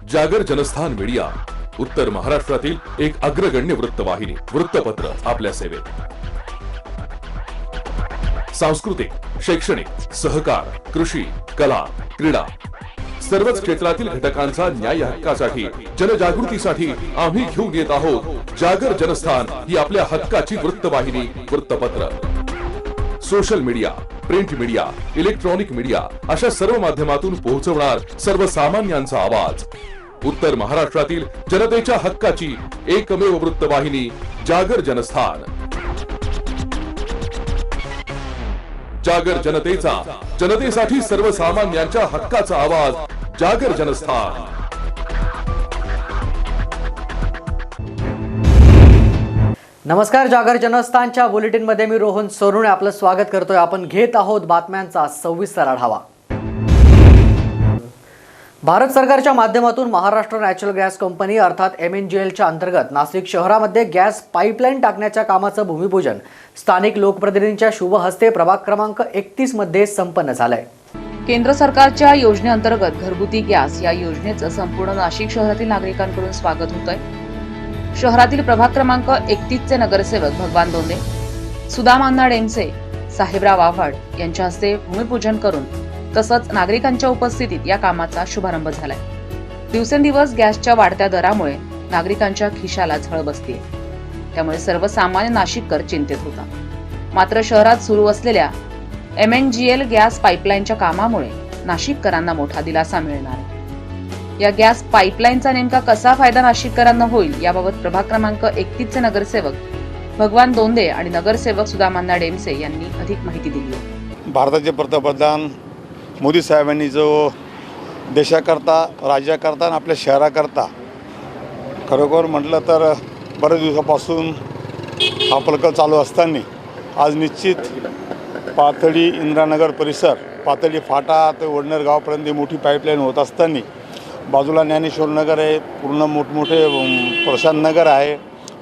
जागर जनस्थान मीडिया, उत्तर महाराष्ट्रातील एक अग्रगण्य वृत्तवाहिनी, वृत्तपत्र आपल्या सेवेत। सांस्कृतिक, शैक्षणिक, सहकार, कृषी, कला, क्रीडा सर्वच क्षेत्रातील घटकांचा न्याय हक्कासाठी, जनजागृतीसाठी आम्ही घेऊन येत आहोत जागर जनस्थान ही आपल्या हक्काची वृत्तवाहिनी, वृत्तपत्र। Social media, print media, electronic media अशा सर्व माध्यमातून पोहोचवणार सर्वसामान्यांचा आवाज। उत्तर महाराष्ट्रातील जनतेच्या हक्काची एकमेव वृत्तवाहिनी जागर जनस्थान। जागर जनतेचा, जनतेसाठी सर्वसामान्यांच्या हक्काचा आवाज, जागर जनस्थान। नमस्कार, जागर जनस्थानच्या बुलेटिन मध्ये मी रोहन सोनुणे आपलं स्वागत करतोय। आपण घेत आहोत बातम्यांचा सविस्तर आढावा। भारत सरकारच्या माध्यमातून महाराष्ट्र नॅचरल गॅस कंपनी अर्थात MNGLच्या अंतर्गत नाशिक शहरामध्ये गॅस पाईपलाईन टाकण्याच्या कामाचं भूमिपूजन स्थानिक लोकप्रतिनिधींच्या शुभ हस्ते प्रभाग क्रमांक 31 मध्ये संपन्न झालंय। केंद्र सरकारच्या योजनेअंतर्गत घरगुती गॅस या योजनेचं संपूर्ण नाशिक शहरातील नागरिकांकडून स्वागत होतंय। शहरातील प्रभाग क्रमांक 31 चे नगरसेवक भगवान दोंदे, सुदाम अण्णा डेमसे, साहेबराव आव्हाड यांच्या हस्ते भूमिपूजन करून तसंच नागरिकांच्या उपस्थितीत या कामाचा शुभारंभ झालाय। दिवसेंदिवस गॅसच्या वाढत्या दरामुळे नागरिकांच्या खिशाला झळ बसतेय, त्यामुळे सर्वसामान्य नाशिककर चिंतित होता। मात्र शहरात सुरू असलेल्या MNGL गॅस पाईपलाईनच्या कामामुळे नाशिककरांना मोठा दिलासा मिळणार आहे। या गॅस पाईपलाईनचा नेमका कसा फायदा नाशिककरांना होईल याबाबत प्रभाग क्रमांक 31 चे नगरसेवक भगवान दोंदे आणि नगरसेवक सुदामांना डेमसे यांनी अधिक माहिती दिली आहे। भारताचे पंतप्रधान मोदी साहेबांनी जो देशाकरता, राज्याकरता आणि आपल्या शहराकरता खरोखर म्हटलं तर बऱ्याच दिवसापासून हा प्रकल्प चालू असताना आज निश्चित पाथडी इंदिरानगर परिसर, पाथडी फाटा ते वडनेर गावापर्यंत मोठी पाईपलाईन होत असताना बाजूला ज्ञानेश्वर नगर आहे, पूर्ण मोठमोठे प्रशांत नगर आहे,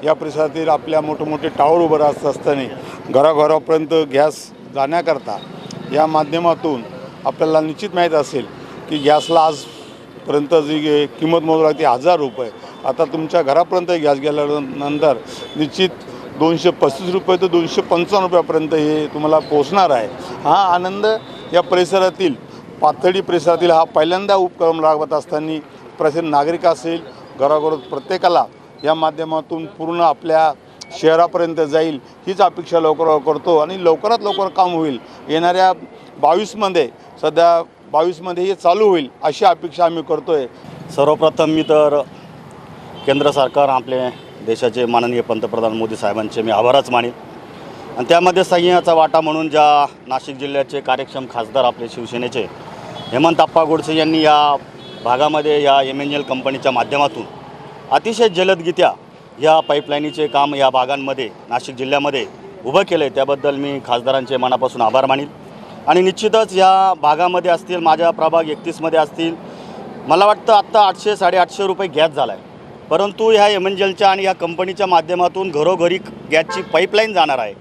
या परिसरातील आपल्या मोठमोठे टावर उभं राहत असताना घराघरापर्यंत गॅस जाण्याकरता या माध्यमातून आपल्याला निश्चित माहीत असेल की गॅसला आजपर्यंत जी किंमत मोजली लागते 1000 रुपये, आता तुमच्या घरापर्यंत गॅस गेल्यानंतर निश्चित 235 रुपये ते 255 रुपयापर्यंत हे तुम्हाला पोहोचणार आहे। हा आनंद या परिसरातील, पाथडी परिसरातील हा पहिल्यांदा उपक्रम राबवत असताना प्रसिद्ध नागरिक असेल, घराघर प्रत्येकाला या माध्यमातून पूर्ण आपल्या शहरापर्यंत जाईल हीच अपेक्षा लवकर करतो आणि लवकरात लवकर काम होईल। येणाऱ्या 22मध्ये, सध्या 22मध्ये हे चालू होईल अशी अपेक्षा आम्ही करतोय। सर्वप्रथम मी तर केंद्र सरकार, आपले देशाचे माननीय पंतप्रधान मोदी साहेबांचे मी आभारच मानेन आणि त्यामध्ये सह्याचा वाटा म्हणून ज्या नाशिक जिल्ह्याचे कार्यक्षम खासदार आपले शिवसेनेचे हेमंतप्पा गोडसे यांनी या भागामध्ये या MNGL कंपनीच्या माध्यमातून अतिशय जलदगत्या या पाईपलाईनीचे काम या भागांमध्ये नाशिक जिल्ह्यामध्ये उभं केलं आहे, त्याबद्दल मी खासदारांचे मनापासून आभार मानेन। आणि निश्चितच या भागामध्ये असतील, माझ्या प्रभाग 31 मध्ये असतील, मला वाटतं आत्ता 800-850 रुपये गॅस झाला आहे, परंतु ह्या MNGLच्या आणि या कंपनीच्या माध्यमातून घरोघरी गॅसची पाईपलाईन जाणार आहे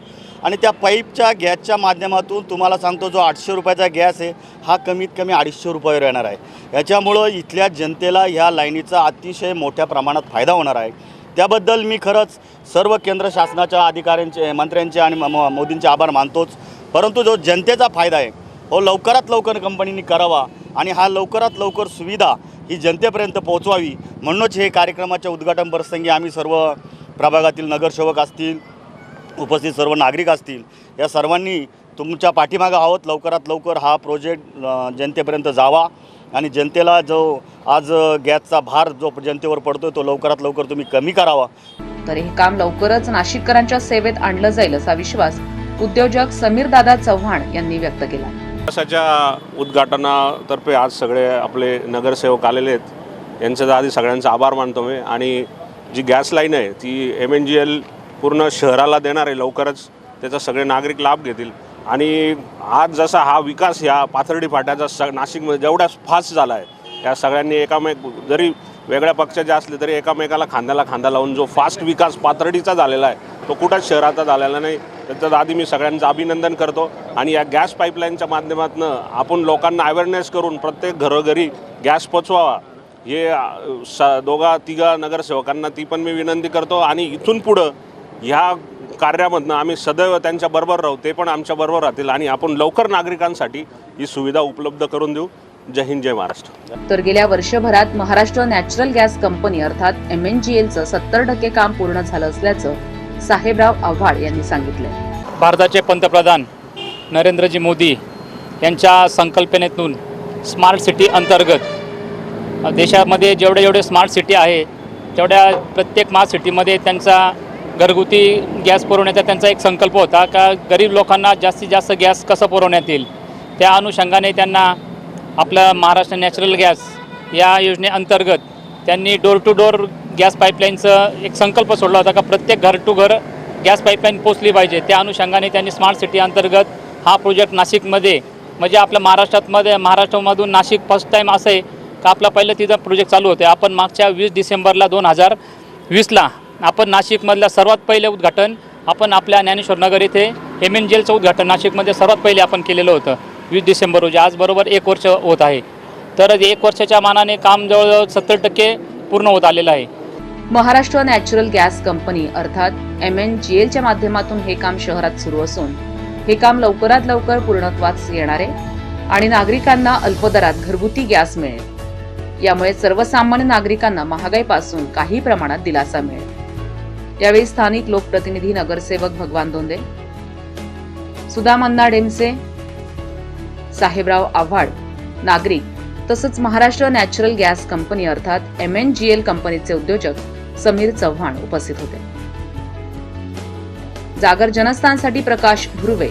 आणि त्या पाईपच्या गॅसच्या माध्यमातून तुम्हाला सांगतो जो 800 रुपयाचा गॅस आहे हा कमीत कमी 250 रुपयावर येणार आहे। याच्यामुळं इथल्या जनतेला ह्या लाईनीचा अतिशय मोठ्या प्रमाणात फायदा होणार आहे। त्याबद्दल मी खरंच सर्व केंद्र शासनाच्या अधिकाऱ्यांचे, मंत्र्यांचे आणि मोदींचे आभार मानतोच, परंतु जो जनतेचा फायदा आहे हो लवकरात लवकर कंपनीने करावा आणि हा लवकरात लवकर सुविधा ही जनतेपर्यंत पोहोचवावी म्हणूनच हे कार्यक्रमाच्या उद्घाटन प्रसंगी आम्ही सर्व प्रभागातील नगरसेवक असतील, उपस्थित सर्व नागरिक असतील, या सर्वांनी तुमच्या पाठीमागे आहोत। लवकरात लवकर हा प्रोजेक्ट जनतेपर्यंत जावा आणि जनतेला जो आज गॅसचा भार जो जनतेवर पडतोय तो लवकरात लवकर तुम्ही कमी करावा। तर हे काम लवकरच नाशिककरांच्या सेवेत आणलं जाईल असा विश्वास उद्योजक समीर दादा चव्हाण यांनी व्यक्त केला। गॅसच्या उद्घाटनातर्फे आज सगळे आपले नगरसेवक आलेले आहेत, यांचा आधी सगळ्यांचा आभार मानतो मी। आणि जी गॅस लाईन आहे ती MNGL पूर्ण शहराला देणार आहे, लवकरच त्याचा सगळे नागरिक लाभ घेतील। आणि आज जसा हा विकास या पाथर्डी फाट्याचा नाशिकमध्ये जेवढा फास्ट झाला आहे, या सगळ्यांनी एकामेक जरी वेगळ्या पक्षाचे असले तरी एकामेकाला खांद्याला खांदा लावून जो फास्ट विकास पाथर्डीचा झालेला आहे तो कुठंच शहराचा झालेला नाही, त्याचं आधी मी सगळ्यांचं अभिनंदन करतो। आणि या गॅस पाईपलाईनच्या माध्यमातून आपण लोकांना अवेअरनेस करून प्रत्येक घरोघरी गॅस पोचवावा हे दोघा तिघा नगरसेवकांना ती पण मी विनंती करतो आणि इथून पुढं ह्या कार्यामधनं आम्ही सदैव त्यांच्याबरोबर राहू, ते पण आमच्याबरोबर राहतील आणि आपण लवकर नागरिकांसाठी ही सुविधा उपलब्ध करून देऊ. जय हिंद, जय महाराष्ट्र. तर गेल्या वर्षभरात महाराष्ट्र नॅचरल गॅस कंपनी अर्थात MNGLचं 70% काम पूर्ण झालं असल्याचं साहेबराव आव्हाड यांनी सांगितलंय. भारताचे पंतप्रधान नरेंद्रजी मोदी यांच्या संकल्पनेतून स्मार्ट सिटी अंतर्गत देशामध्ये जेवढे स्मार्ट सिटी आहे तेवढ्या प्रत्येक स्मार्ट सिटीमध्ये त्यांचा घरगुती गॅस पुरवण्याचा त्यांचा एक संकल्प होता का गरीब लोकांना जास्तीत जास्त गॅस कसं पुरवण्यात येईल. त्या अनुषंगाने त्यांना आपलं महाराष्ट्र नॅचरल गॅस या योजनेअंतर्गत त्यांनी डोर टू डोर गॅस पाईपलाईनचं एक संकल्प सोडला होता का प्रत्येक घर टू घर गॅस पाईपलाईन पोचली पाहिजे. त्या अनुषंगाने त्यांनी स्मार्ट सिटी अंतर्गत हा प्रोजेक्ट नाशिकमध्ये म्हणजे आपल्या महाराष्ट्रामधून नाशिक फर्स्ट टाईम असं आहे का आपला पहिलं तिथं प्रोजेक्ट चालू होते. आपण मागच्या 20 डिसेंबरला 2020ला आपण नाशिकमधलं सर्वात पहिले उद्घाटन आपण आपल्या ज्ञानेश्वर नगर येथे MNGLचं उद्घाटन नाशिकमध्ये सर्वात पहिले आपण केलेलं होतं 20 डिसेंबर रोजी. आज बरोबर 1 वर्ष होत आहे. तर 1 वर्षाच्या मानाने काम जवळजवळ 70% पूर्ण होत आलेलं आहे. महाराष्ट्र नॅचरल गॅस कंपनी अर्थात MNGLच्या माध्यमातून हे काम शहरात सुरू असून हे काम लवकरात लवकर पूर्णत्वास येणार आहे आणि नागरिकांना अल्पदरात घरगुती गॅस मिळेल. यामुळे सर्वसामान्य नागरिकांना महागाईपासून काही प्रमाणात दिलासा मिळेल. यावेळी स्थानिक लोकप्रतिनिधी नगरसेवक भगवान दोंदे, सुदामन्ना डेमसे, साहेबराव आव्हाड, नागरिक तसंच महाराष्ट्र नॅचरल गॅस कंपनी अर्थात MNGL कंपनीचे उद्योजक समीर चव्हाण उपस्थित होते. जागर जनस्थानसाठी प्रकाश धुर्वे,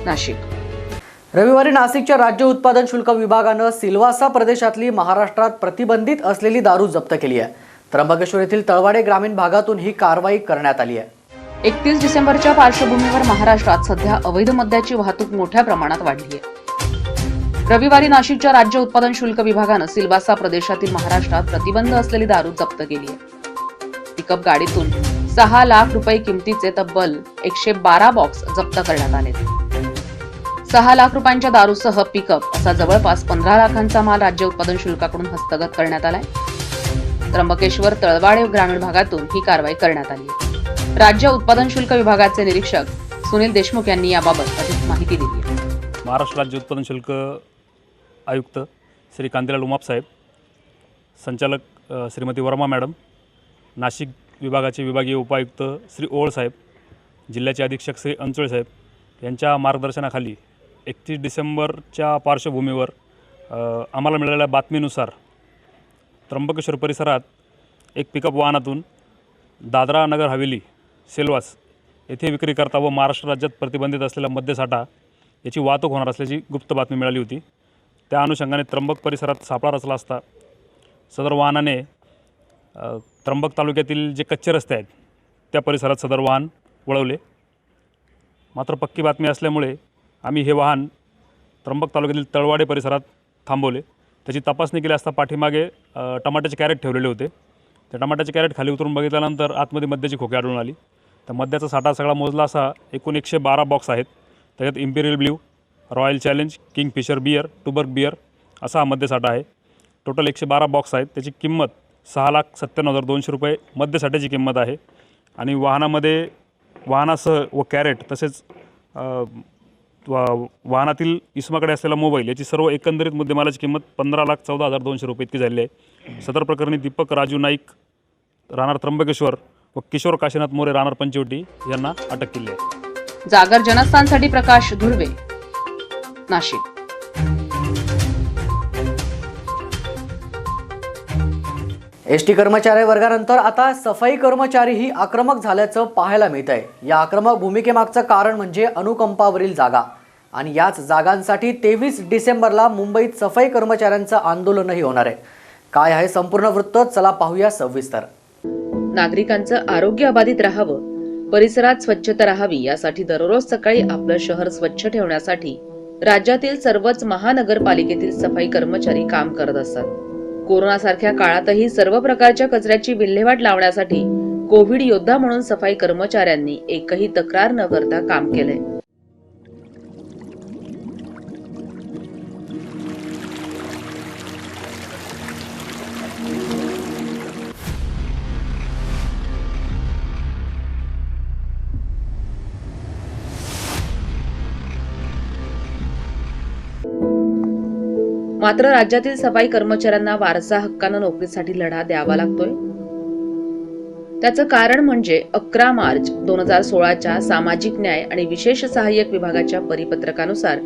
नाशिक. रविवारी नाशिकच्या राज्य उत्पादन शुल्क विभागानं सिल्वासा प्रदेशातली महाराष्ट्रात प्रतिबंधित असलेली दारू जप्त केली आहे. त्र्यंबकेश्वर येथील तळवाडे ग्रामीण भागातून ही कारवाई करण्यात आली आहे. 31 डिसेंबरच्या पार्श्वभूमीवर महाराष्ट्रात सध्या अवैध मद्याची वाहतूक मोठ्या प्रमाणात वाढली आहे. रविवारी नाशिकच्या राज्य उत्पादन शुल्क विभागानं सिल्वासा प्रदेशातील महाराष्ट्रात प्रतिबंध असलेली दारू जप्त केली आहे. पिकअप गाडीतून 6 लाख रुपये किमतीचे तब्बल 112 बॉक्स जप्त करण्यात आले. 6 लाख रुपयांच्या दारूसह पिकअप असा जवळपास 15 लाखांचा माल राज्य उत्पादन शुल्काकडून हस्तगत करण्यात आलाय. त्र्यंबकेश्वर तळवाडे ग्रामीण भागातून ही कारवाई करण्यात आली आहे. राज्य उत्पादन शुल्क विभागाचे निरीक्षक सुनील देशमुख यांनी याबाबत अधिक माहिती दिली आहे. महाराष्ट्र राज्य उत्पादन शुल्क आयुक्त श्री कांतीलाल उमाप साहेब, संचालक श्रीमती वर्मा मॅडम, नाशिक विभागाचे विभागीय उपायुक्त श्री ओळ साहेब, जिल्ह्याचे अधीक्षक श्री अंचोळे साहेब यांच्या मार्गदर्शनाखाली 31 डिसेंबरच्या पार्श्वभूमीवर आम्हाला मिळालेल्या बातमीनुसार त्र्यंबकेश्वर परिसरात एक पिकअप वाहनातून दादरा नगर हवेली सेल्वास येथे विक्री करता व महाराष्ट्र राज्यात प्रतिबंधित असलेला मद्यसाठा याची वाहतूक होणार असल्याची गुप्त बातमी मिळाली होती. त्या अनुषंगाने त्र्यंबक परिसरात सापळा रचला असता सदर वाहनाने त्र्यंबक तालुक्यातील जे कच्चे रस्ते आहेत त्या परिसरात सदर वाहन वळवले. मात्र पक्की बातमी असल्यामुळे आम्ही हे वाहन त्र्यंबक तालुक्यातील तळवाडे परिसरात थांबवले. त्याची तपासणी केली असता पाठीमागे टमाट्याचे कॅरेट ठेवलेले होते. त्या टमाट्याचे कॅरेट खाली उतरून बघितल्यानंतर आतमध्ये मद्याची खोकी आढळून आली. तर मद्याचा साठा सगळा मोजला असा एकूण 112 बॉक्स आहेत. त्याच्यात Imperial Blue, Royal Challenge, Kingfisher beer, Tuborg beer असा हा मद्यसाठा आहे. टोटल 112 बॉक्स आहेत. त्याची किंमत 6,97,200 रुपये मद्यसाठ्याची किंमत आहे. आणि वाहनामध्ये वाहनासह व कॅरेट तसेच वाहनातील इसमाकडे असलेला मोबाईल याची सर्व एकंदरीत मुद्देमालाची किंमत 15,14,200 रुपये इतकी झालेली आहे. सदर प्रकरणी दीपक राजू नाईक राहणार त्र्यंबकेश्वर व किशोर काशीनाथ मोरे राहणार पंचवटी यांना अटक केली आहे. जागर जनस्थानसाठी प्रकाश धुर्वे, नाशिक. एसटी कर्मचारी वर्गानंतर आता सफाई कर्मचारीही आक्रमक झाल्याचं पाहायला मिळत आहे. या आक्रमक भूमिकेमागचं कारण म्हणजे अनुकंपावरील जागा आणि याच जागांसाठी 23 डिसेंबरला मुंबईत सफाई कर्मचाऱ्यांचं आंदोलनही होणार आहे. काय आहे संपूर्ण वृत्त, चला पाहूया सविस्तर. नागरिकांचं आरोग्य अबाधित राहावं, परिसरात स्वच्छता राहावी यासाठी दररोज सकाळी आपलं शहर स्वच्छ ठेवण्यासाठी राज्यातील सर्वच महानगरपालिकेतील सफाई कर्मचारी काम करत असतात. कोरोना सारख्या काळातही सर्व प्रकारच्या कचऱ्याची विल्हेवाट लावण्यासाठी कोविड योद्धा म्हणून सफाई कर्मचाऱ्यांनी एकही तक्रार न करता काम केलंय. मात्र राज्यातील सफाई कर्मचाऱ्यांना वारसा हक्कानं नोकरीसाठी लढा द्यावा लागतोय. त्याचं कारण म्हणजे 11 मार्च 2016च्या सामाजिक न्याय आणि विशेष सहाय्यक विभागाच्या परिपत्रकानुसार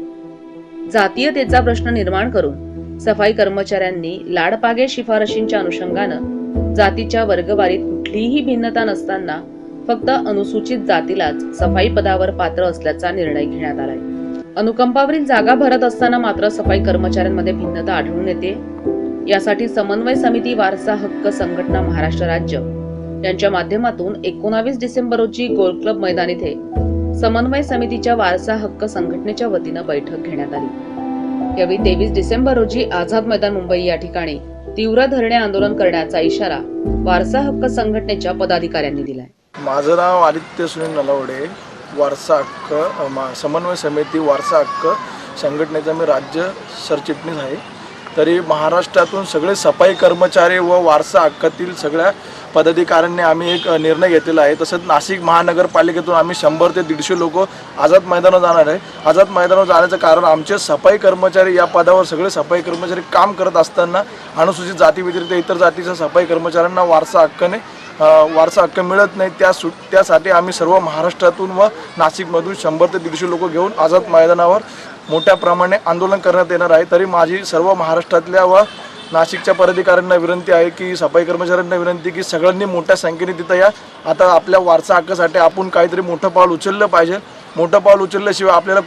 जातीयतेचा प्रश्न निर्माण करून सफाई कर्मचाऱ्यांनी लाडपागे शिफारशींच्या अनुषंगानं जातीच्या वर्गवारीत कुठलीही भिन्नता नसताना फक्त अनुसूचित जातीलाच सफाई पदावर पात्र असल्याचा निर्णय घेण्यात आलाय. अनुकंपावरील जागा भरत असताना मात्र सफाई कर्मचाऱ्यांमध्ये भिन्नता आढळून येते. यासाठी समन्वय समिती वारसा हक्क संघटना महाराष्ट्र राज्य यांच्या माध्यमातून 19 डिसेंबर रोजी गोल्ड क्लब मैदान इथे समन्वय समितीच्या वारसा हक्क संघटनेच्या वतीनं बैठक घेण्यात आली. यावेळी 23 डिसेंबर रोजी आझाद मैदान मुंबई या ठिकाणी तीव्र धरणे आंदोलन करण्याचा इशारा वारसा हक्क संघटनेच्या पदाधिकाऱ्यांनी दिलाय. माझं नाव आदित्य सुनील नलावडे, वारसा हक्क समन्वय समिती वारसा हक्क संघटनेचा मी राज्य सरचिटणीस आहे. तरी महाराष्ट्रातून सगळे सफाई कर्मचारी व वारसा हक्कातील सगळ्या पदाधिकाऱ्यांनी आम्ही एक निर्णय घेतलेला आहे. तसंच नाशिक महानगरपालिकेतून आम्ही 100 ते 150 लोक आझाद मैदानावर जाणार आहे. आझाद मैदानावर जाण्याचं कारण आमचे सफाई कर्मचारी या पदावर सगळे सफाई कर्मचारी काम करत असताना अनुसूचित जाती व्यतिरिक्त इतर जातीच्या सफाई कर्मचाऱ्यांना वारसा हक्क मिळत नाही. त्यासाठी आम्ही सर्व महाराष्ट्रातून व नाशिकमधून 100 ते 150 लोक घेऊन आझाद मैदानावर मोठ्या प्रमाणे आंदोलन करण्यात येणार आहे. तरी माझी सर्व महाराष्ट्रातल्या व नाशिकच्या पदाधिकाऱ्यांना विनंती आहे की सफाई कर्मचाऱ्यांना विनंती की सगळ्यांनी मोठ्या संख्येने तिथं या. आता आपल्या वारसा हक्कासाठी आपण काहीतरी मोठं पाऊल उचललं पाहिजे. मोठं पाऊल उचलल्याशिवाय आपल्याला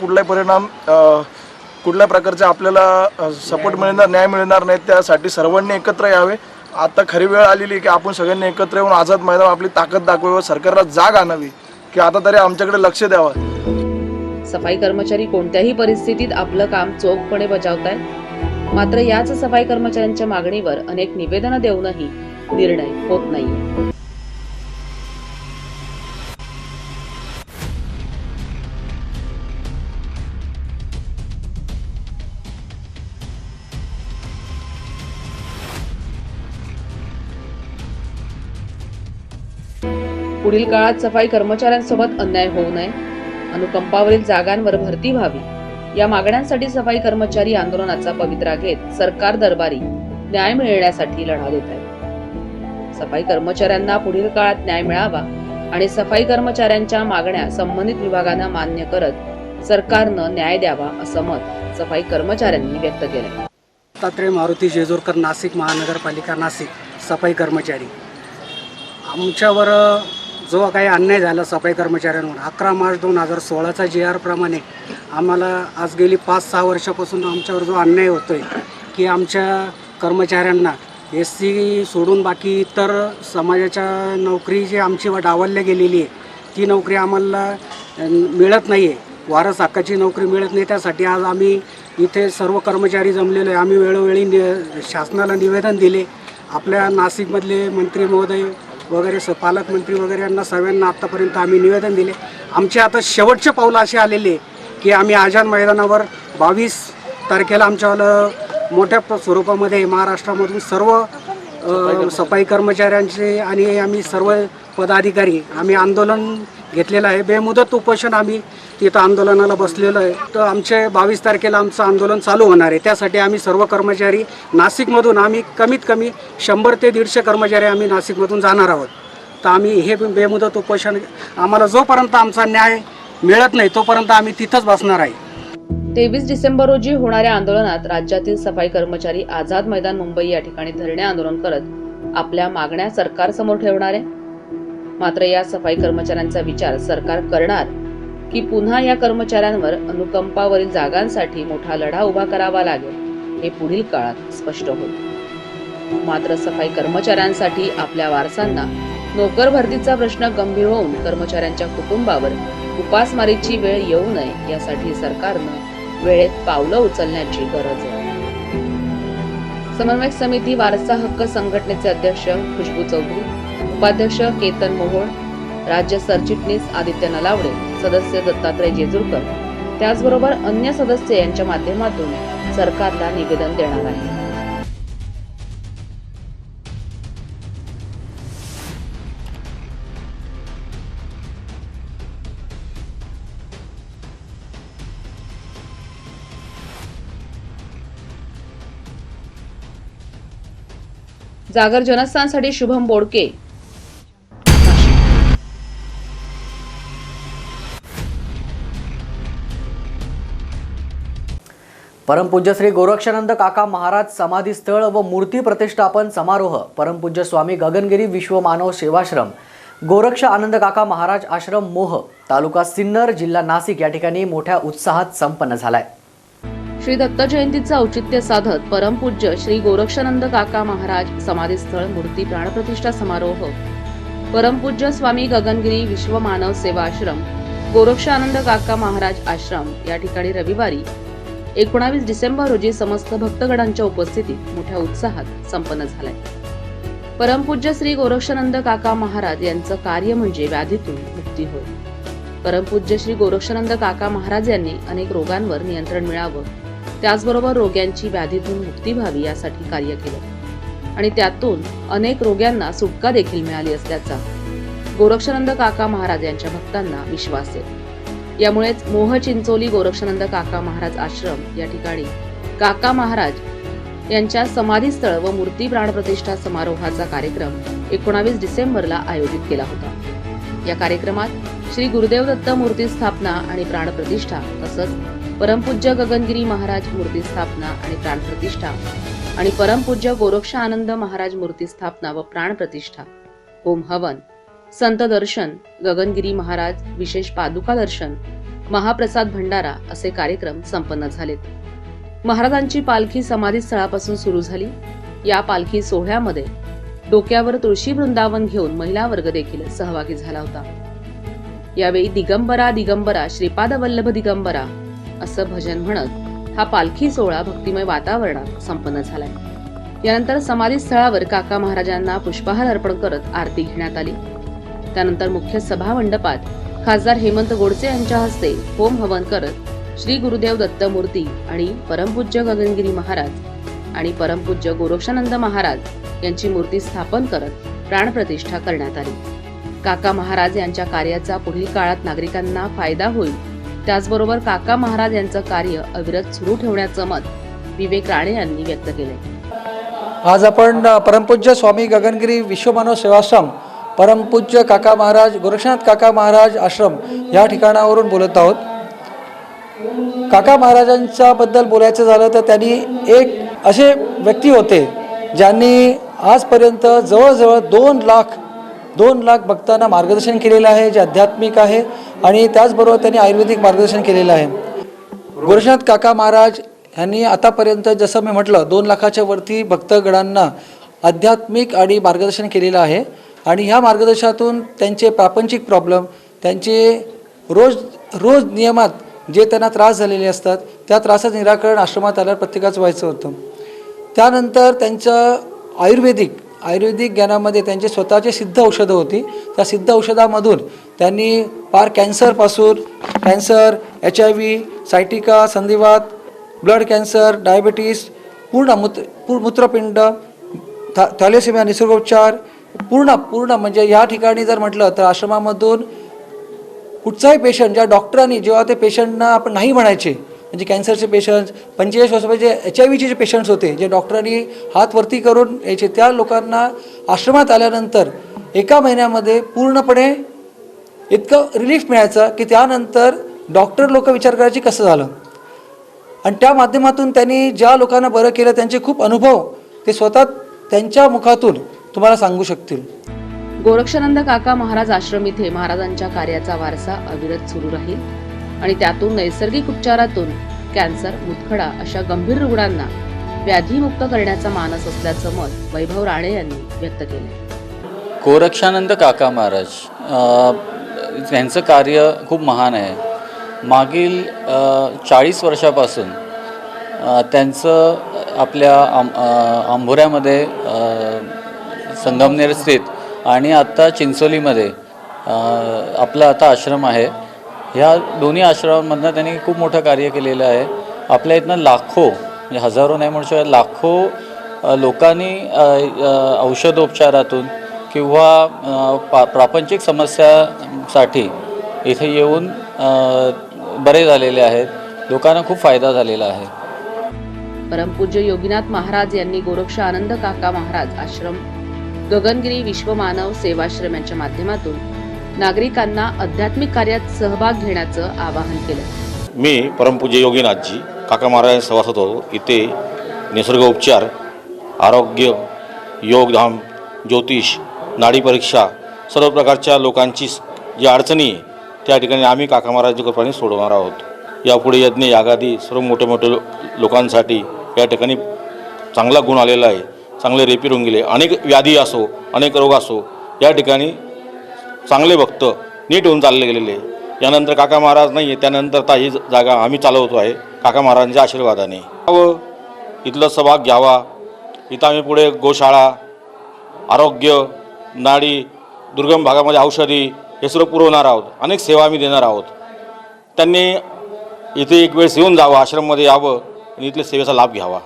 कुठल्या प्रकारचे आपल्याला सपोर्ट मिळणार, न्याय मिळणार नाही. त्यासाठी सर्वांनी एकत्र यावे. आता खरी वेळ आलेली की आपण सगळ्यांनी एकत्र येऊन आझाद मैदान आपली ताकद दाखवावी व सरकारला जाग आणावी की आता तरी आमच्याकडे लक्ष द्यावं. सफाई कर्मचारी कोणत्याही परिस्थितीत आपलं काम चोखपणे बजावतायत. मात्र याच सफाई कर्मचाऱ्यांच्या मागणीवर अनेक निवेदनं देऊनही निर्णय होत नाहीये. पुढील काळात सफाई कर्मचाऱ्यांसोबत अन्याय होऊ नये, अनुकंपावरील जागांवर भरती व्हावी या मागण्यांसाठी सफाई कर्मचारी आंदोलनाचा पवित्रा घेत सरकार दरबारी न्याय मिळण्यासाठी लढा देत आहेत. सफाई कर्मचाऱ्यांना पुढील काळात न्याय मिळावा आणि सफाई कर्मचाऱ्यांच्या मागण्या संबंधित विभागांना मान्य करत सरकारनं न्याय द्यावा असं मत सफाई कर्मचाऱ्यांनी व्यक्त केलं. दत्तात्रय मारुती जेजूरकर, नाशिक महानगरपालिका नाशिक, सफाई कर्मचारी. आमच्यावर जो काही अन्याय झाला सफाई कर्मचाऱ्यांवर 11 मार्च 2016चा GR प्रमाणे आम्हाला आज गेली 5-6 वर्षापासून आमच्यावर जो अन्याय होतो आहे की आमच्या कर्मचाऱ्यांना SC सोडून बाकी इतर समाजाच्या नोकरी जी आमची डावलल्या गेलेली आहे ती नोकरी आम्हाला मिळत नाही आहे. वारस हक्काची नोकरी मिळत नाही. त्यासाठी आज आम्ही इथे सर्व कर्मचारी जमलेलो आहे. आम्ही वेळोवेळी शासनाला निवेदन दिले. आपल्या नाशिकमधले मंत्री महोदय वगैरे पालकमंत्री वगैरे यांना सर्वांना आत्तापर्यंत आम्ही निवेदन दिले. आमचे आता शेवटचे पाऊल असे आलेले की आम्ही आझाद मैदानावर 22 तारखेला आमच्यावालं मोठ्या स्वरूपामध्ये महाराष्ट्रामधून सर्व सफाई कर्मचाऱ्यांचे आणि आम्ही सर्व पदाधिकारी आम्ही आंदोलन घेतलेलं आहे. बेमुदत उपोषण आम्ही तिथं आंदोलनाला बसलेलो आहे. तर आमचे 22 तारखेला आमचं आंदोलन चालू होणार आहे. त्यासाठी आम्ही सर्व कर्मचारी नाशिकमधून आम्ही कमीत कमी 100 ते 150 कर्मचारी आम्ही नाशिकमधून जाणार आहोत. तर आम्ही हे बेमुदत उपोषण आम्हाला जोपर्यंत आमचा न्याय मिळत नाही तोपर्यंत आम्ही तिथंच बसणार आहे. 23 डिसेंबर रोजी होणाऱ्या आंदोलनात राज्यातील सफाई कर्मचारी आझाद मैदान मुंबई या ठिकाणी धरणे आंदोलन करत आपल्या मागण्या सरकारसमोर ठेवणार आहे. मात्र या सफाई कर्मचाऱ्यांचा विचार सरकार करणार की पुन्हा या कर्मचाऱ्यांवर अनुकंपावरील जागांसाठी मोठा लढा उभा करावा लागेल हे पुढील काळात स्पष्ट होईल. मात्र सफाई कर्मचाऱ्यांसाठी आपल्या वारसांना नोकर भरतीचा प्रश्न गंभीर होऊन कर्मचाऱ्यांच्या कुटुंबावर उपासमारीची वेळ येऊ नये यासाठी सरकारनं वेळेत पावलं उचलण्याची गरज आहे. समन्वय समिती वारसा हक्क संघटनेचे अध्यक्ष खुशबू चौधरी, उपाध्यक्ष केतन मोहोळ, राज्य सरचिटणीस आदित्य नलावडे, सदस्य दत्तात्रय जेजूरकर त्याचबरोबर अन्य सदस्य यांच्या माध्यमातून सरकारला निवेदन देणार आहे. जागर जनस्थानसाठी शुभम बोडके. परमपूज्य श्री गोरक्षानंद काका महाराज समाधी स्थळ व मूर्ती प्रतिष्ठापन समारोह परमपूज्य स्वामी गगनगिरी विश्वमानव सेवाश्रम गोरक्ष आनंद काका महाराज आश्रम मोह तालुका सिन्नर जिल्हा नाशिक या ठिकाणी मोठ्या उत्साहात संपन्न झालाय. श्री दत्त जयंतीचं औचित्य साधत परमपूज्य श्री गोरक्षानंद काका महाराज समाधीस्थळ मूर्ती प्राणप्रतिष्ठा समारोह परमपूज्य स्वामी गगनगिरी विश्वमानव सेवा आश्रम गोरक्ष आनंद काका महाराज आश्रम या ठिकाणी रविवारी 19 डिसेंबर रोजी समस्त भक्तगणांच्या उपस्थितीत मोठ्या उत्साहात संपन्न झालाय. परमपूज्य श्री गोरक्षानंद काका महाराज यांचं कार्य म्हणजे व्याधीतून मुक्ती होय. परमपूज्य श्री गोरक्षानंद काका महाराज यांनी अनेक रोगांवर नियंत्रण मिळावं, त्याचबरोबर रोग्यांची व्याधीतून मुक्ती व्हावी यासाठी कार्य केलं आणि त्यातून अनेक रोग्यांना सुटका देखील मिळाली असल्याचा गोरक्षानंद काका महाराज यांच्या भक्तांना विश्वास आहे. यामुळेच मोह चिंचोली गोरक्षानंद काका महाराज आश्रम या ठिकाणी काका महाराज यांच्या समाधीस्थळ व मूर्ती प्राणप्रतिष्ठा समारोहाचा कार्यक्रम 19 डिसेंबरला आयोजित केला होता. या कार्यक्रमात श्री गुरुदेव दत्त मूर्ती स्थापना आणि प्राणप्रतिष्ठा तसंच परमपूज्य गगनगिरी महाराज मूर्ती स्थापना आणि प्राणप्रतिष्ठा आणि परमपूज्य गोरक्ष आनंद महाराज मूर्ती स्थापना व प्राणप्रतिष्ठा, होम हवन, संत दर्शन, गगनगिरी महाराज विशेष पादुका दर्शन, महाप्रसाद भंडारा असे कार्यक्रम संपन्न झालेत. महाराजांची पालखी समाधी स्थळापासून सुरू झाली. या पालखी सोहळ्यामध्ये डोक्यावर तुळशी वृंदावन घेऊन महिला वर्ग देखील सहभागी झाला होता. यावेळी दिगंबरा दिगंबरा श्रीपाद वल्लभ दिगंबरा असं भजन म्हणत हा पालखी सोहळा भक्तिमय वातावरणात संपन्न झालाय. यानंतर समाधी स्थळावर काका महाराजांना पुष्पहार अर्पण करत आरती घेण्यात आली. त्यानंतर मुख्य सभा मंडपात खासदार हेमंत गोडसे यांच्या हस्ते होम हवन करत श्री गुरुदेव दत्त मूर्ती आणि परमपूज्य गगनगिरी महाराज आणि परमपूज्य गोरक्षानंद महाराज यांची मूर्ती स्थापन करत प्राणप्रतिष्ठा करण्यात आली. काका महाराज यांच्या कार्याचा पुढील काळात नागरिकांना फायदा होईल, त्याचबरोबर काका महाराज यांचं कार्य अविरत सुरू ठेवण्याचं मत विवेक राणे यांनी व्यक्त केले. आज आपण परमपूज्य स्वामी गगनगिरी विश्वमानव सेवाश्रम परमपूज्य काका महाराज गोरक्षनाथ काका महाराज आश्रम या ठिकाणावरून बोलत आहोत. काका महाराजांच्या बद्दल बोलायचं झालं तर त्यांनी एक असे व्यक्ती होते ज्यांनी आजपर्यंत जवळजवळ 2 लाख भक्तांना मार्गदर्शन केलेलं आहे, जे आध्यात्मिक आहे आणि त्याचबरोबर त्यांनी आयुर्वेदिक मार्गदर्शन केलेलं आहे. गोरक्षनाथ काका महाराज यांनी आतापर्यंत जसं मी म्हटलं 2 लाखाच्या वरती भक्तगणांना आध्यात्मिक आणि मार्गदर्शन केलेलं आहे आणि ह्या मार्गदर्शनातून त्यांचे प्रापंचिक प्रॉब्लेम, त्यांचे रोज नियमात जे त्यांना त्रास झालेले असतात त्या त्रासाचं निराकरण आश्रमात आल्यावर प्रत्येकाचं व्हायचं होतं. त्यानंतर त्यांचं आयुर्वेदिक ज्ञानामध्ये त्यांचे स्वतःचे सिद्ध औषधं होती. त्या सिद्ध औषधामधून त्यांनी फार कॅन्सर, HIV, सायटिका, संधिवात, ब्लड कॅन्सर, डायबिटीस, मूत्रपिंड, थॅलेसेमिया निसर्गोपचार पूर्ण म्हणजे या ठिकाणी जर म्हटलं तर आश्रमामधून कुठचाही पेशंट ज्या डॉक्टरांनी जेव्हा ते पेशंटना आपण नाही म्हणायचे, म्हणजे कॅन्सरचे पेशंट्स 45 वर्षाचे HIV जे पेशंट्स होते, जे डॉक्टरांनी हात वरती करून यायचे, त्या लोकांना आश्रमात आल्यानंतर 1 महिन्यामध्ये पूर्णपणे इतकं रिलीफ मिळायचं की त्यानंतर डॉक्टर लोक विचार करायचे कसं झालं. आणि त्या माध्यमातून त्यांनी ज्या लोकांना बरं केलं त्यांचे खूप अनुभव ते स्वतः त्यांच्या मुखातून तुम्हाला सांगू शकतील. गोरक्षानंद काका महाराज आश्रम इथे महाराजांच्या कार्याचा वारसा अविरत सुरू राहील आणि त्यातून नैसर्गिक उपचारातून कॅन्सर, मुतखडा अशा गंभीर रुग्णांना व्याधीमुक्त करण्याचा मानस असल्याचं मत वैभव राणे यांनी व्यक्त केले. गोरक्षानंद काका महाराज यांचं कार्य खूप महान आहे. मागील 40 वर्षापासून त्यांचं आपल्या आंभोऱ्यामध्ये संगमनेर स्थित आणि आत्ता चिंचोलीमध्ये आपला आता आश्रम आहे. ह्या दोन्ही आश्रमांमधनं त्यांनी खूप मोठं कार्य केलेलं आहे. आपल्या इथनं लाखो म्हणजे हजारो नाही म्हणू शकत, लाखो लोकांनी औषधोपचारातून किंवा प्रापंचिक समस्यासाठी इथे येऊन बरे झालेले आहेत. लोकांना खूप फायदा झालेला आहे. परमपूज्य योगीनाथ महाराज यांनी गोरक्ष आनंद काका महाराज आश्रम गगनगिरी विश्वमानव सेवाश्रम यांच्या माध्यमातून नागरिकांना आध्यात्मिक कार्यात सहभाग घेण्याचं आवाहन केलं। मी परमपूज्य योगीनाथजी काका महाराज सभासद होतो। इथे निसर्ग उपचार, आरोग्य, योगधाम, ज्योतिष, नाडी परीक्षा सर्व प्रकारच्या लोकांची जी अडचणी आहे त्या ठिकाणी आम्ही काका महाराजच्या कृपेने सोडवणार आहोत। यापुढे यज्ञ यागादी सर्व मोठे मोठे लोकांसाठी या ठिकाणी चांगला गुण आलेला आहे। चांगले रेपी रोंगिले अनेक व्याधी असो, अनेक रोग असो, या ठिकाणी चांगले भक्त नीट होऊन चालले गेलेले। यानंतर काका महाराज नाही आहे, त्यानंतर ही जागा आम्ही चालवतो आहे काका महाराजांच्या आशीर्वादाने। व इथलं सहभाग घ्यावा। इथं आम्ही पुढे गोशाळा, आरोग्य, नाडी, दुर्गम भागामध्ये औषधी हे सर्व पुरवणार आहोत। अनेक सेवा आम्ही देणार आहोत। त्यांनी इथे एक वेळेस येऊन जावं, आश्रममध्ये यावं आणि इथल्या सेवेचा लाभ घ्यावा।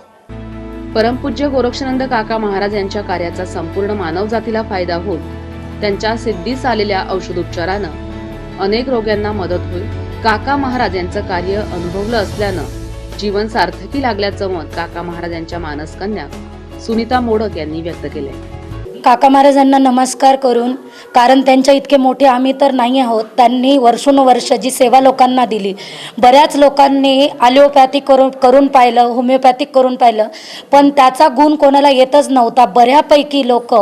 परमपूज्य गोरक्षानंद काका महाराज यांच्या कार्याचा संपूर्ण मानवजातीला फायदा होत त्यांच्या सिद्धीस आलेल्या औषधोपचारानं अनेक रोग्यांना मदत होईल। काका महाराज यांचं कार्य अनुभवलं असल्यानं जीवन सार्थकी लागल्याचं मत काका महाराज यांच्या मानसकन्या सुनीता मोडक यांनी व्यक्त केले। काका महाराजांना नमस्कार करून, कारण त्यांच्या इतके मोठे आम्ही तर नाही आहोत। त्यांनी वर्षोनवर्ष जी सेवा लोकांना दिली, बऱ्याच लोकांनी ॲलोपॅथिक करून पाहिलं, होमिओपॅथिक करून पाहिलं, पण त्याचा गुण कोणाला येतच नव्हता। बऱ्यापैकी लोक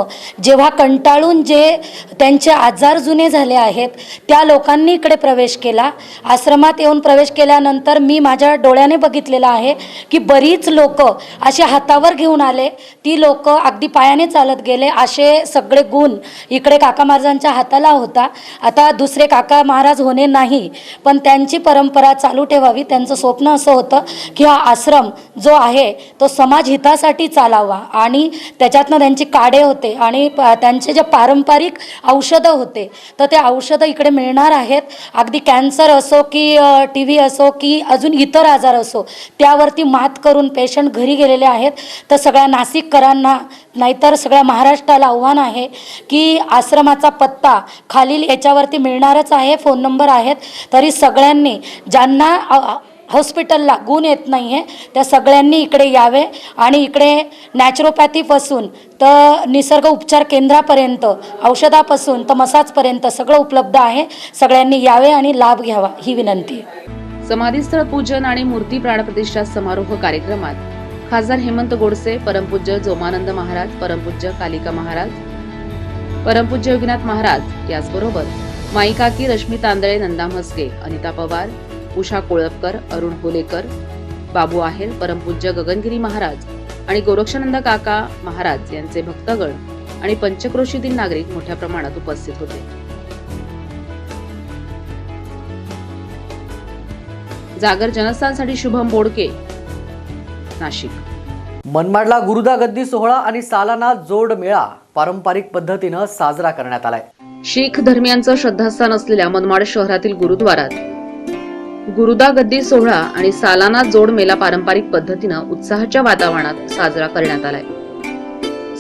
जेव्हा कंटाळून जे त्यांचे आजार जुने झाले आहेत त्या लोकांनी इकडे प्रवेश केला। आश्रमात येऊन प्रवेश केल्यानंतर मी माझ्या डोळ्याने बघितलेलं आहे की बरीच लोक असे हातावर घेऊन आले, ती लोक अगदी पायाने चालत गेले। असे सगळे गुण इकडे काका महाराजांच्या हाताला होता। आता दुसरे काका महाराज होणे नाही, पण त्यांची परंपरा चालू ठेवावी। त्यांचं स्वप्न असं होतं की हा आश्रम जो आहे तो समाज हितासाठी चालावा आणि त्याच्यातनं त्यांची काढे होते आणि त्यांचे जे पारंपरिक औषधं होते तर ते औषधं इकडे मिळणार आहेत। अगदी कॅन्सर असो की TB असो की अजून इतर आजार असो, त्यावरती मात करून पेशंट घरी गेलेले आहेत। तर सगळ्या नाशिककरांना नाहीतर सगळ्या महाराष्ट्राला आव्हान आहे की आश्रमाचा पत्ता खालील याच्यावरती मिळणारच आहे, फोन नंबर आहेत। तरी सगळ्यांनी ज्यांना हॉस्पिटलला गुण येत नाही आहे त्या सगळ्यांनी इकडे यावे आणि इकडे नॅचरोपॅथीपासून तर निसर्ग उपचार केंद्रापर्यंत, औषधापासून तर मसाजपर्यंत सगळं उपलब्ध आहे। सगळ्यांनी यावे आणि लाभ घ्यावा ही विनंती आहे। समाधीस्थळ पूजन आणि मूर्ती प्राणप्रतिष्ठा समारोह कार्यक्रमात खासदार हेमंत गोडसे, परमपूज्य जोमानंद महाराज, परमपूज्य कालिका महाराज, परमपूज्य योगीनाथ महाराज याचबरोबर माईकाकी, रश्मी तांदळे, नंदा म्हस्के, अनिता पवार, उषा कोळपकर, अरुण होलेकर, बाबू आहेर, परमपूज्य गगनगिरी महाराज आणि गोरक्षानंद काका महाराज यांचे भक्तगण आणि पंचक्रोशीतील नागरिक मोठ्या प्रमाणात उपस्थित होते। जागर जनस्थानसाठी शुभम बोडके, नाशिक। मनमाडला गुरुदा गद्दी सोहळा आणि सालाना जोड मेळा पारंपरिक पद्धतीनं साजरा करण्यात आलाय। शीख धर्मियांचं श्रद्धास्थान असलेल्या मनमाड शहरातील गुरुद्वारात गुरुदा गद्दी सोहळा आणि सालाना जोड मेळा पारंपरिक पद्धतीनं उत्साहाच्या वातावरणात साजरा करण्यात आलाय।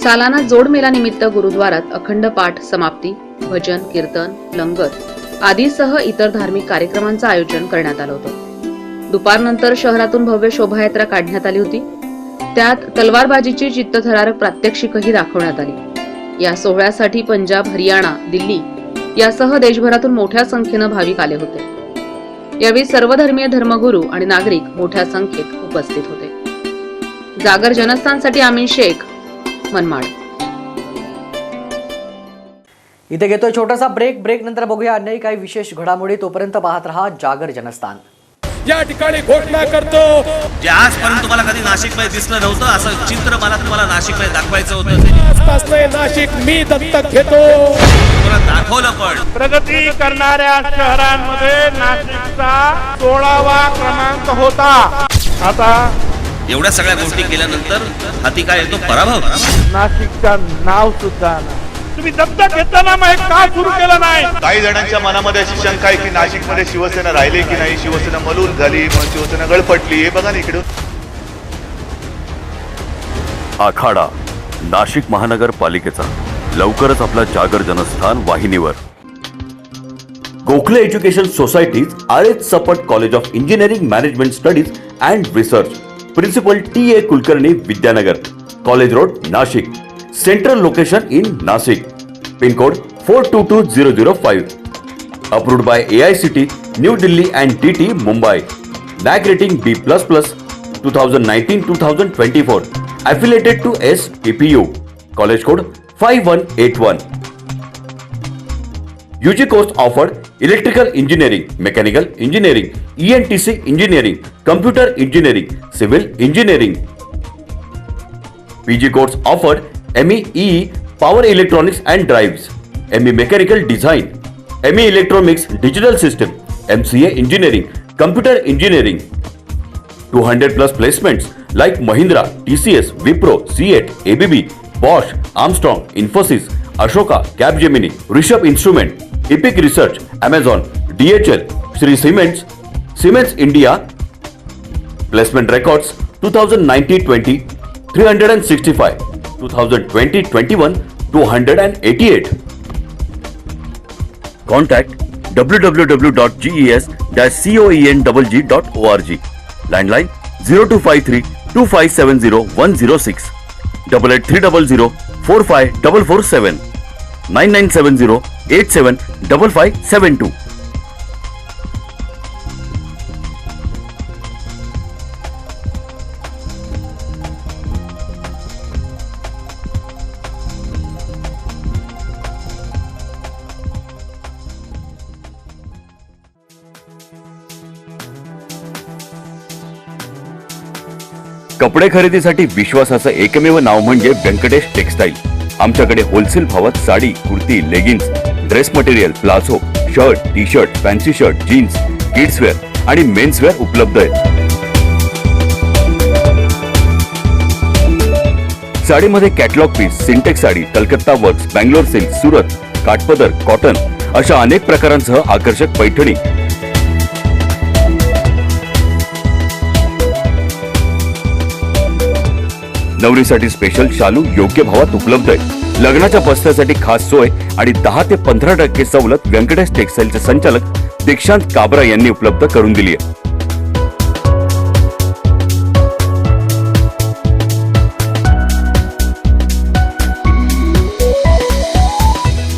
सालाना जोड मेळा निमित्त गुरुद्वारात अखंड पाठ समाप्ती, भजन, कीर्तन, लंगर आदीसह इतर धार्मिक कार्यक्रमांचं आयोजन करण्यात आलं होतं। दुपारनंतर शहरातून भव्य शोभायात्रा काढण्यात आली होती। त्यात तलवारबाजीची चित्तथरारक प्रात्यक्षिकही दाखवण्यात आली। या सोहळ्यासाठी पंजाब, हरियाणा, दिल्ली यासह देशभरातून मोठ्या संख्येनं भाविक आले होते। यावेळी सर्वधर्मीय धर्मगुरू आणि नागरिक मोठ्या संख्येत उपस्थित होते। जागर जनस्थानसाठी आमीन शेख, मनमाड। इथे घेतोय छोटासा ब्रेक नंतर बघूया अन्य काही विशेष घडामोडी। तोपर्यंत पाहत रहा जागर जनस्थान। या ठिकाणी घोषणा करतो, जे आजपर्यंत तुम्हाला कधी नाशिकमध्ये दिसलं नव्हतं असं चित्र मला तुम्हाला नाशिकमध्ये दाखवायचं होतं। नाशिक मी दत्तक घेतो, तुम्हाला दाखवलं पण। प्रगती करणाऱ्या शहरांमध्ये नाशिकचा 16वा क्रमांक होता। आता एवढ्या सगळ्या गोष्टी केल्यानंतर हाती काय येतो? पराभव। नाशिकचं नाव सुद्धा तुम्ही दत्तक घेताना मग का सुरू केलं नाही? काही जणांच्या मनामध्ये अशी शंका आहे की नाशिकमध्ये शिवसेना राहिली की नाही, शिवसेना मलूर झाली, मग शिवसेना गळफटली। हे बघा ना इकडे आखाडा नाशिक महानगरपालिकेचा लवकरच आपला जागर जनस्थान वाहिनीवर। Gokhale Education Society's RH Sapat College of Engineering Management Studies and Research principal TA Kulkarni Vidyanagar, College Road Nashik, central location in Nashik, pin code 422005, approved by AICT New Delhi and DT Mumbai, NAC rating B++, 2019-2024, affiliated to SPPU, college code 5181. UG course offered electrical engineering, mechanical engineering, ENTC engineering, computer engineering, civil engineering. PG course offered ME EE power electronics and drives, ME mechanical design, ME electronics digital system, MCA engineering, computer engineering. 200 plus placements like Mahindra, TCS, Wipro, C8, ABB, Bosch, Armstrong, Infosys, Ashoka, Capgemini, Rishabh Instrument, Epic Research, Amazon, DHL, Sri Siemens, Siemens India. Placement records 2019-20 365, 2020-21 288. Contact www.ges-coengg.org. Landline 0253 2570 106, 88300 45447, 9970 875572. कपडे खरेदीसाठी विश्वासाचं एकमेव नाव म्हणजे Venkatesh textile. आमच्याकडे wholesale भावात sari, kurti, leggings, dress material, palazzo, shirt, T shirt, fancy shirt, jeans, kids wear आणि men's wear उपलब्ध आहेत. साडीमध्ये catalogue piece, Sintex sari, Calcutta works, Bangalore silk, Surat, Kathpadar, cotton अशा अनेक प्रकारांसह आकर्षक पैठणी. नवरीसाठी स्पेशल शालू योग्य भावात उपलब्ध आहे. लग्नाच्या बस्त्यासाठी खास सोय आणि 10 ते 15% सवलत व्यंकटेश टेक्सटाईलचे संचालक दीक्षांत काबरा यांनी उपलब्ध करून दिली आहे.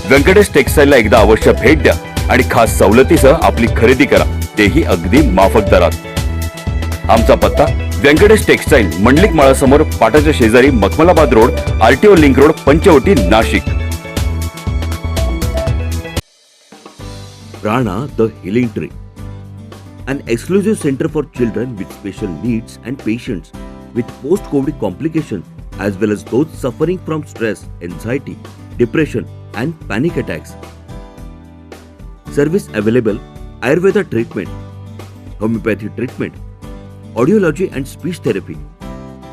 व्यंकटेश टेक्सटाईलला एकदा अवश्य भेट द्या आणि खास सवलतीसह आपली खरेदी करा, तेही अगदी माफक दरात. आमचा पत्ता व्यंकटेश टेक्सटाईल, मंडलिक माळासमोर, पाटाच्या शेजारी, Makhmalabad road, RTO link road, Panchvati, Nashik. Prana the Healing Tree, an exclusive center for children with special needs and patients with post-COVID complications, as well as those suffering from stress, anxiety, depression, and panic attacks. Service available: Ayurveda treatment, homeopathy treatment, audiology and speech therapy,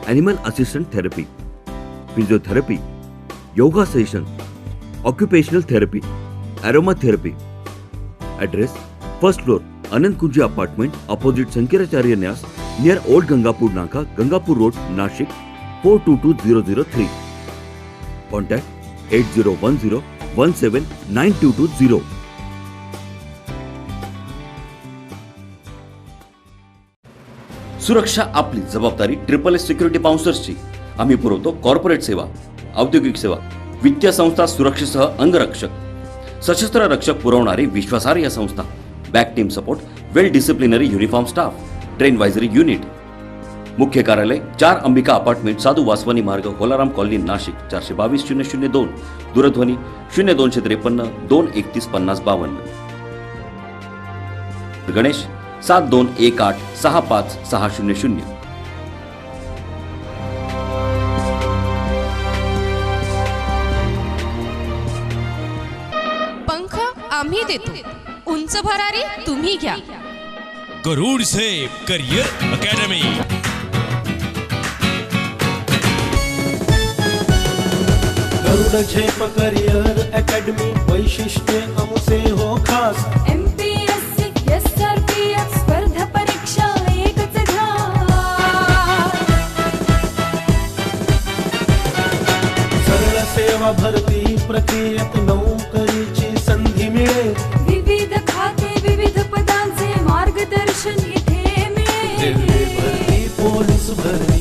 animal assistant therapy, physiotherapy, yoga session, occupational therapy, aromatherapy. Address: first floor, Anand Kunji apartment, opposite Sankaracharya Nyas, near Old Gangapur Naka, Gangapur Road, Nashik, 422003. Contact 8010179220. सुरक्षा आपली जबाबदारी. SSS security बाउन्सर्सची. आम्ही पुरवतो corporate सेवा, औद्योगिक सेवा, वित्तीय संस्था, सुरक्षेसह अंगरक्षक, सशस्त्र रक्षक पुरवणारी विश्वासार्ह संस्था. Back team support, well disciplinary uniform staff, train वायझरी युनिट. मुख्य कार्यालय 4 अंबिका अपार्टमेंट, साधू वासवानी मार्ग, होलाराम कॉलनी, नाशिक. 422-002. दूरध्वनी 0253 231 5052. गणेश 7218 65600. पंख आम्ही देतो, उंच भरारी तुम्ही घ्या. गरुड सेफ करियर अकॅडमी. गरुड झेप करियर अकॅडमी, वैशिष्ट्य आमचे हो खास. MPSC SRPF स्पर्धा परीक्षा एकच ध्यास. सरळ सेवा भरती प्रक्रियेत नोकरीची संधी मिळेल. विविध खाते विविध पदांचे मार्गदर्शन इथे मिळेल. पोलीस भरती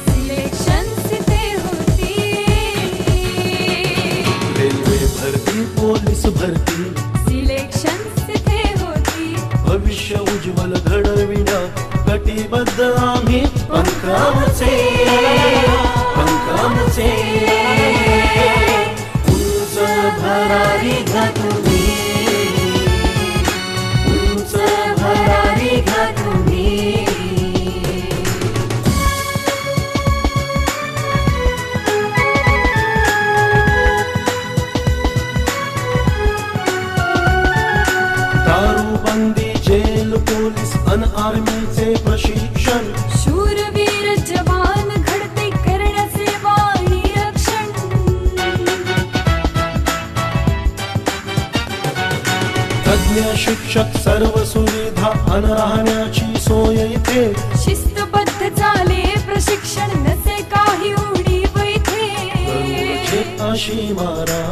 सिलेक्शन तिथे होती रेल्वे भरती पोलीस भरती सिलेक्शन तिथे होती भविष्य उज्ज्वल घडविण्या कटिबद्ध आम्ही पंखामचे उंच भरारी घ्या तुम्ही उंच भरारी घ्या तुम्ही दारूबंदी जेल पोलीस अन आर्मीचे प्रशिक्षण शूरवीर जवान घडते करण्याचे वाणी रक्षण तज्ञ शिक्षक सर्व सुविधा अन राहण्याची सोय इथे शिस्तबद्ध झाले प्रशिक्षण नसे काही उणीव इथे गरुडचे अशी मारा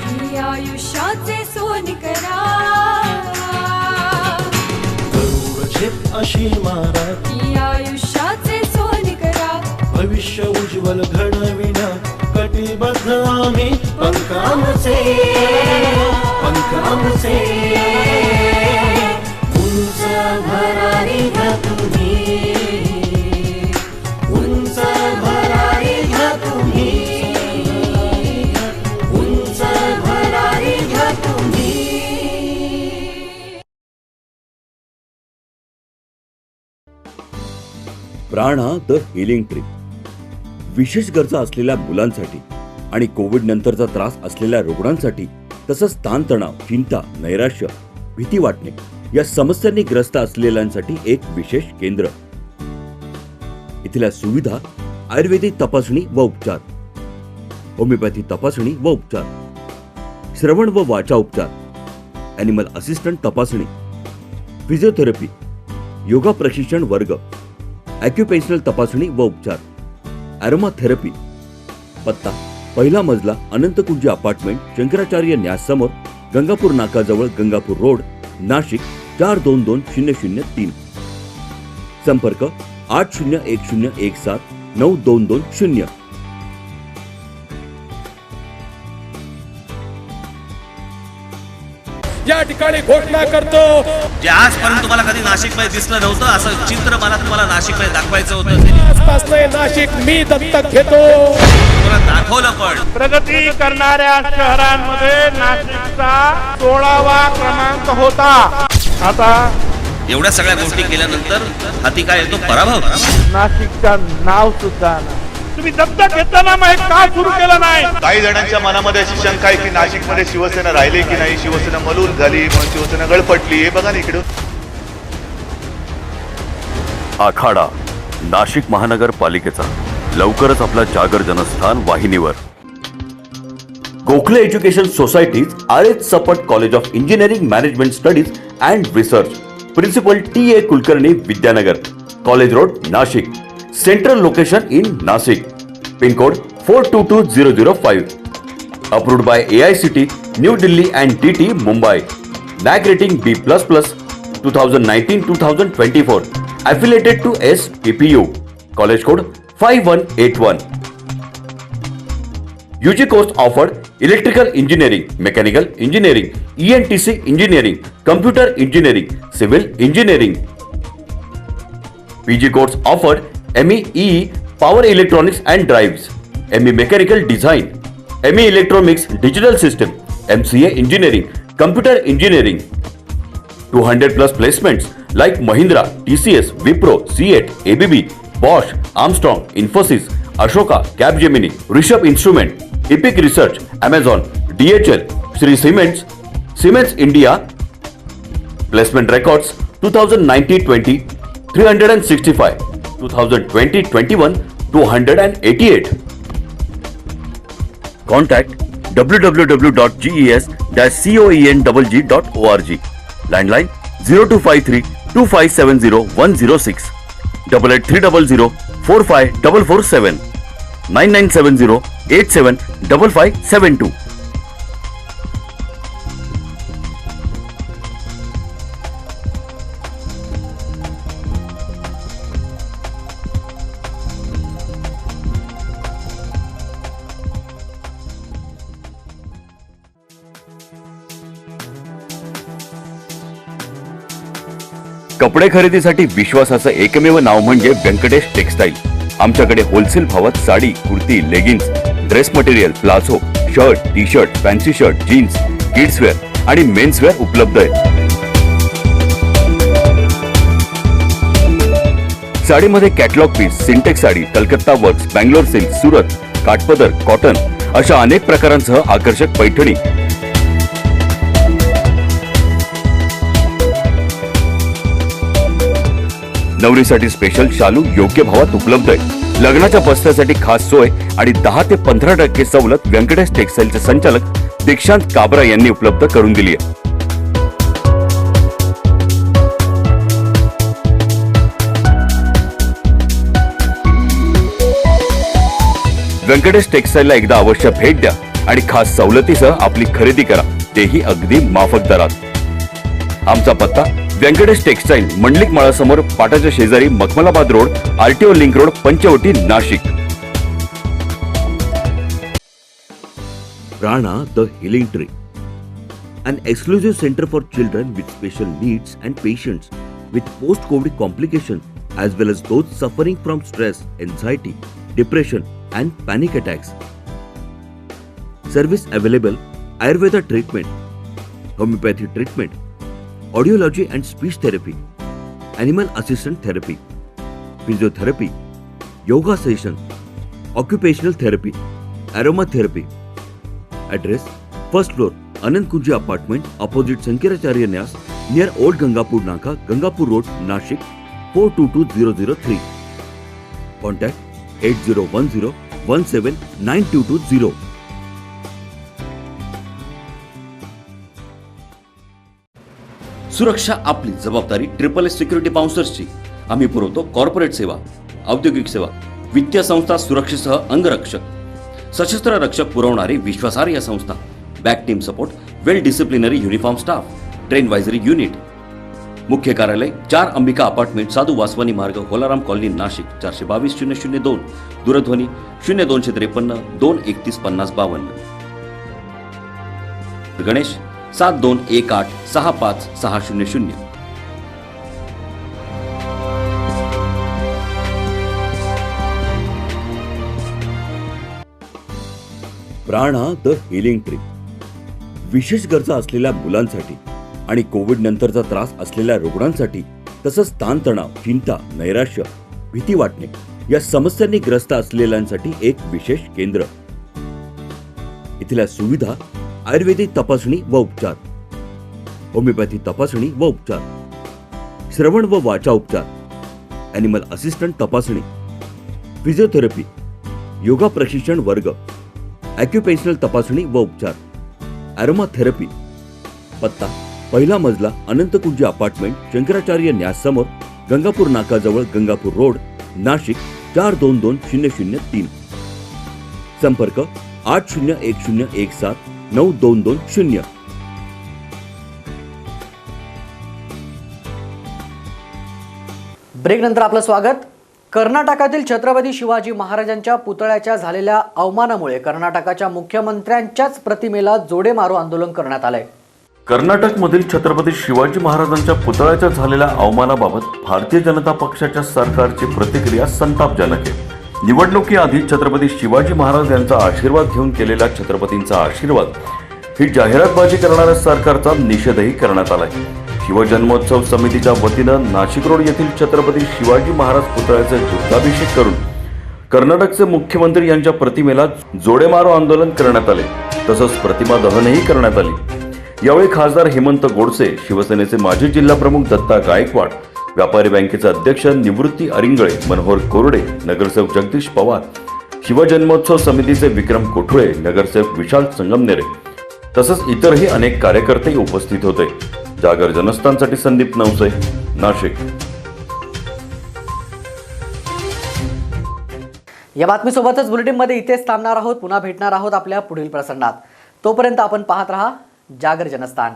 ही आयुष्याचे सोनी करा गरुडचे अशी मारा ही आयुष्याचे सोनी करा भविष्य उज्ज्वल घडविण्या कटिबद्ध आम्ही पंखामचे उंच भरारी घ्या तुम्ही उंच भरारी घ्या तुम्ही उंच भरारी घ्या तुम्ही प्राणा द हिलिंग ट्री विशेष गरजा असलेल्या मुलांसाठी आणि कोविड नंतरचा त्रास असलेल्या रुग्णांसाठी तसंच ताणतणाव, चिंता, नैराश्य, भीती वाटणे या समस्यांनी ग्रस्त असलेल्यांसाठी एक विशेष केंद्र. इथल्या सुविधा आयुर्वेदिक तपासणी व उपचार, होमिओपॅथी तपासणी व उपचार, श्रवण व वाचा उपचार, ॲनिमल असिस्टंट तपासणी, फिजिओथेरपी, योगा प्रशिक्षण वर्ग, ॲक्युपेन्शनल तपासणी व उपचार, ॲरोमा थेरपी. पत्ता पहिला मजला अनंतकुंज अपार्टमेंट, शंकराचार्य न्यास समोर, गंगापूर नाकाजवळ, गंगापूर रोड, नाशिक 422003. संपर्क 8010179220. या ठिकाणी घोषणा करतो जे आजपर्यंत तुम्हाला कधी नाशिकमध्ये दिसलं नव्हतं असं चित्र मला तुम्हाला नाशिकमध्ये दाखवायचं होतं आजपासून नाशिक मी दत्तक घेतो. तुला दाखवलं पण प्रगती करणाऱ्या शहरांमध्ये नाशिकचा 16वा क्रमांक होता. आता एवढ्या सगळ्या गोष्टी केल्यानंतर हाती काय येतो? पराभव. नाशिकचं नाव सुद्धा तुम्ही दत्तक घेताना मग का सुरू केलं नाही? काही जणांच्या मनामध्ये अशी शंका आहे की नाशिकमध्ये शिवसेना राहिली की नाही, शिवसेना मलूल झाली, मग शिवसेना गळपटली. हे बघा ना इकडं. आखाडा नाशिक महानगरपालिकेचा लवकरच आपला जागर जनस्थान वाहिनीवर. Gokhale Education Society's RH Sapat College of Engineering Management Studies and Research, principal TA Kulkarni Vidyanagar, College Road, Nashik. Central location in Nashik. Pin code 422005. Approved by AICT, New Delhi and TT, Mumbai. NAC rating B++, 2019-2024. Affiliated to SPPU. College code 5181. UG course offered: Electrical Engineering, Mechanical Engineering, ENTC Engineering, Computer Engineering, Civil Engineering. PG course offered: ME EE Power Electronics and Drives, ME Mechanical Design, ME Electronics Digital System, MCA Engineering, Computer Engineering. 200 plus placements like Mahindra, TCS, Wipro, CEAT, ABB, Bosch, Armstrong, Infosys, Ashoka, Capgemini, Rishabh Instrument, Epic Research, Amazon, DHL, Sri Cements, Siemens India. Placement records 2019-20 365, 2020-21 288. Contact www.ges-coengg.org. Landline 0253 2570 106, 88300 45447, 9970 875572. कपडे खरेदीसाठी विश्वासाचं एकमेव नाव म्हणजे Venkatesh textile. आमच्याकडे wholesale भावात sari, kurti, leggings, dress material, palazzo, shirt, T shirt, fancy shirt, jeans, kids wear आणि men's wear उपलब्ध आहे. साडीमध्ये catalogue piece, Sintex sari, Calcutta works, Bangalore silk, Surat, Kathpadar, cotton अशा अनेक प्रकारांसह आकर्षक पैठणी. नवरीसाठी स्पेशल शालू योग्य भावात उपलब्ध आहे. लग्नाच्या बस्त्यासाठी खास सोय आणि 10 ते 15% सवलत व्यंकटेश टेक्सटाईलचे संचालक दीक्षांत काबरा यांनी उपलब्ध करून दिली आहे. व्यंकटेश टेक्सटाईलला एकदा अवश्य भेट द्या आणि खास सवलतीसह आपली खरेदी करा, तेही अगदी माफक दरात. आमचा पत्ता व्यंकटेश टेक्सटाईल, मंडलिक माळासमोर, पाटाच्या शेजारी, Makhmalabad road, RTO link road, Panchvati, Nashik. Prana, the Healing Tree, an exclusive center for children with special needs and patients with post-COVID complications as well as those suffering from stress, anxiety, depression and panic attacks. Service available: Ayurveda treatment, homeopathy treatment, audiology and speech therapy, animal assistant therapy, physiotherapy, yoga session, occupational therapy, aromatherapy. Address: first floor, Anand Kunji apartment, opposite Sankaracharya Nyas, near Old Gangapur Naka, Gangapur Road, Nashik, 422003. Contact 8010179220. सुरक्षा आपली जबाबदारी. SSS security बाउन्सर्सची. आम्ही पुरवतो corporate सेवा, औद्योगिक सेवा, वित्तीय संस्था, सुरक्षेसह अंगरक्षक, सशस्त्र रक्षक पुरवणारी विश्वासार्ह संस्था, back team support, well disciplinary uniform staff, train वायझरी युनिट. मुख्य कार्यालय 4 अंबिका अपार्टमेंट, साधू वासवानी मार्ग, होलाराम कॉलनी, नाशिक. 422-002. दूरध्वनी 0253 231 5052. गणेश 7218 65600. प्राणा, द हिलिंग ट्री. विशेष गरजा असलेल्या मुलांसाठी आणि कोविड नंतरचा त्रास असलेल्या रुग्णांसाठी, तसंच ताणतणाव, चिंता, नैराश्य, भीती वाटणे या समस्यांनी ग्रस्त असलेल्यांसाठी एक विशेष केंद्र. इथल्या सुविधा: आयुर्वेदिक तपासणी व उपचार, होमिओपॅथी तपासणी व उपचार, श्रवण व वाचा उपचार, ॲनिमल असिस्टंट तपासणी, फिजिओथेरपी, योगा प्रशिक्षण वर्ग, ॲक्युपेशनल तपासणी व उपचार, ॲरोमाथेरपी. पत्ता: पहिला मजला, अनंतकुंजी अपार्टमेंट, शंकराचार्य न्यास समोर, गंगापूर नाकाजवळ, गंगापूर रोड, नाशिक. 402003. संपर्क 8010179220. ब्रेक नंतर आपलं स्वागत. कर्नाटकातील छत्रपती शिवाजी महाराजांच्या पुतळ्याच्या झालेल्या अवमानामुळे कर्नाटकाच्या मुख्यमंत्र्यांच्याच प्रतिमेला जोडे मारो आंदोलन करण्यात आलंय. कर्नाटकमधील छत्रपती शिवाजी महाराजांच्या पुतळ्याच्या झालेल्या अवमानाबाबत भारतीय जनता पक्षाच्या सरकारची प्रतिक्रिया संतापजनक आहे. निवडणुकीआधी छत्रपती शिवाजी महाराज यांचा आशीर्वाद घेऊन केलेल्या छत्रपतींचा आशीर्वाद ही जाहिरातबाजी करणाऱ्या सरकारचा निषेधही करण्यात आलाय. शिवजन्मोत्सव समितीच्या वतीनं नाशिक रोड येथील छत्रपती शिवाजी महाराज पुतळ्याचे दुग्धाभिषेक करून कर्नाटकचे मुख्यमंत्री यांच्या प्रतिमेला जोडेमारो आंदोलन करण्यात आले. तसंच प्रतिमा दहनही करण्यात आली. यावेळी खासदार हेमंत गोडसे, शिवसेनेचे माजी जिल्हाप्रमुख दत्ता गायकवाड, व्यापारी बँकेचे अध्यक्ष निवृत्ती अरिंगळे, मनोहर कोरडे, नगरसेवक जगदीश पवार, शिवजन्मोत्सव समितीचे विक्रम कोठुळे, नगरसेवक विशाल संगमनेरे तसंच इतरही अनेक कार्यकर्ते उपस्थित होते. जागर जनस्थानसाठी संदीप नवसे, नाशिक. या बातमीसोबतच बुलेटिनमध्ये इथेच थांबणार आहोत. पुन्हा भेटणार आहोत आपल्या पुढील प्रसंगात. तोपर्यंत आपण पाहत रहा जागर जनस्थान.